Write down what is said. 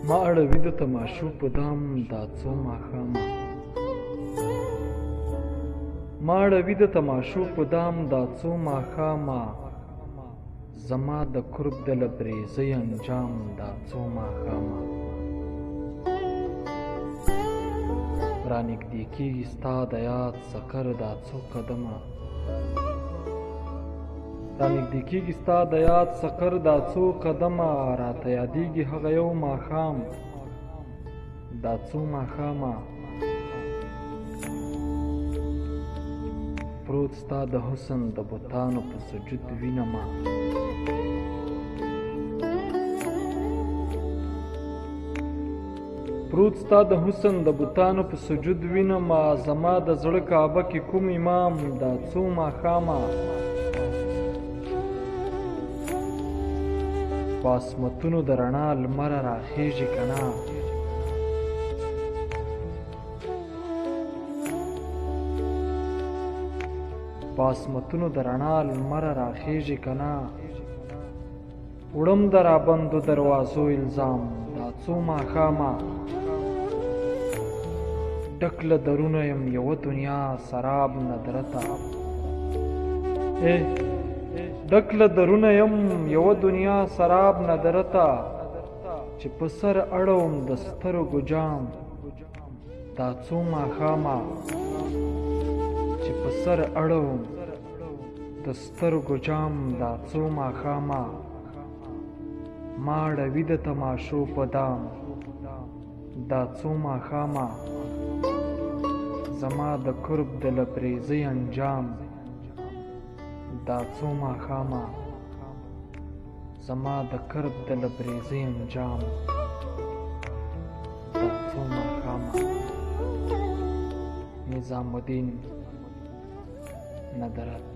ما اړوي د تماشو په دام دا څو ماښامه ما اړوي د تماشو په دام دا څو ماښامه زما د قرب د لبریزۍ انجام دا څو ماښامه رانږدې کېږي ستا د یاد سکر دا څو قدمه رانږدې کېږي ستا د یاد سکر دا څو قدمه راته یادېږي هغه یو ماښام دا څو ماښامه پروت ستا د حسن د بتانو په سجود وینمه پروت ستا د حسن د بتانو په سجود وینمه زما د زړه کعبه کې کوم امام دا څو ماښامه په اسمتونو د رڼا لمره راخیژي که نه په اسمتونو د رڼا لمره راخیژي که نه وړم د رابندو دروازو الزام دا څو ماښامه ډک له درونه یم یوه دنیا سراب ندرته ډک له درونه یم یوه دنیا سراب ندرته چې په سر اړوم د سترګو جام دا څو ماښامه چې په سر اړوم د سترګو جام دا څو ماښامه ما اړوي د تماشو په دام دا څو ماښامه زما د قرب د لبریزۍ انجام دا څو ماښامه زما د قرب د لبریزۍ انجام دا څو ماښامه نظام الدین ندرت